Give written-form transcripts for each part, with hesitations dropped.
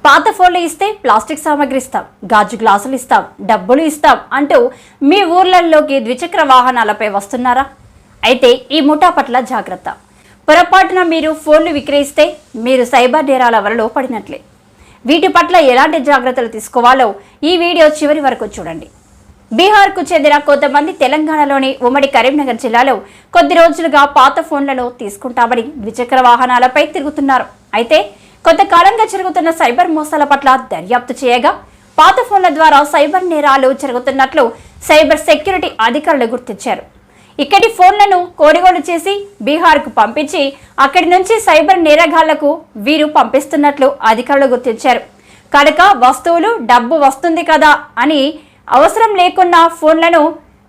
పాత ఫోన్లు ఇస్తే ప్లాస్టిక్ సామాగ్రి ఇస్తాం, గాజు గ్లాసులు ఇస్తాం, డబ్బులు ఇస్తాం అంటూ మీ ఊర్లలోకి ద్విచక్ర వాహనాలపై వస్తున్నారా? అయితే ఈ ముఠా పట్ల జాగ్రత్త. పొరపాటున మీరు ఫోన్లు విక్రయిస్తే మీరు సైబర్ నేరాల వలలో పడినట్లే. వీటి పట్ల ఎలాంటి జాగ్రత్తలు తీసుకోవాలో ఈ వీడియో చివరి వరకు చూడండి. బీహార్కు చెందిన కొంతమంది తెలంగాణలోని ఉమ్మడి కరీంనగర్ జిల్లాలో కొద్ది రోజులుగా పాత ఫోన్లను తీసుకుంటామని ద్విచక్ర వాహనాలపై తిరుగుతున్నారు. అయితే కొంతకాలంగా జరుగుతున్న సైబర్ మోసాల పట్ల దర్యాప్తు చేయగా పాత ఫోన్ల ద్వారా సైబర్ నేరాలు జరుగుతున్నట్లు సైబర్ సెక్యూరిటీ అధికారులు గుర్తించారు. ఇక్కడి ఫోన్లను కొనుగోలు చేసి బీహార్కు పంపించి అక్కడి నుంచి సైబర్ నేరగాళ్లకు వీరు పంపిస్తున్నట్లు అధికారులు గుర్తించారు. కనుక వస్తువులు డబ్బు వస్తుంది కదా అని అవసరం లేకున్నా ఫోన్లను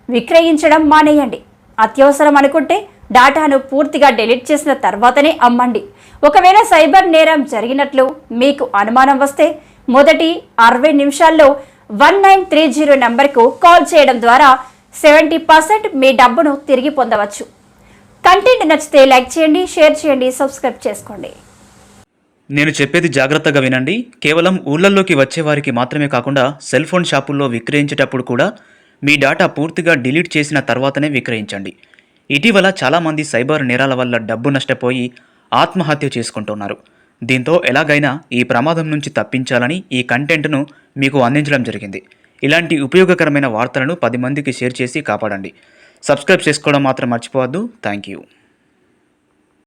విక్రయించడం మానేయండి. అత్యవసరం అనుకుంటే డాటాను పూర్తిగా డిలీట్ చేసిన తర్వాతనే అమ్మండి. ఒకవేళ సైబర్ నేరం జరిగినట్లు మీకు అనుమానం వస్తే మొదటి 60 నిమిషాల్లో 1930 నంబర్కు కాల్ చేయడం ద్వారా 70% మీ డబ్బును తిరిగి పొందవచ్చు. కంటెంట్ నచ్చితే లైక్ చేయండి, షేర్ చేయండి, సబ్స్క్రైబ్ చేసుకోండి. నేను చెప్పేది జాగ్రత్తగా వినండి. కేవలం ఊళ్ళల్లోకి వచ్చేవారికి మాత్రమే కాకుండా సెల్ ఫోన్ షాపుల్లో విక్రయించేటప్పుడు కూడా మీ డాటా పూర్తిగా డిలీట్ చేసిన తర్వాతనే విక్రయించండి. ఇటీవల చాలామంది సైబర్ నేరాల వల్ల డబ్బు నష్టపోయి ఆత్మహత్య చేసుకుంటున్నారు. దీంతో ఎలాగైనా ఈ ప్రమాదం నుంచి తప్పించాలని ఈ కంటెంట్ను మీకు అందించడం జరిగింది. ఇలాంటి ఉపయోగకరమైన వార్తలను 10 మందికి షేర్ చేసి కాపాడండి. సబ్స్క్రైబ్ చేసుకోవడం మాత్రం మర్చిపోవద్దు. Thank you.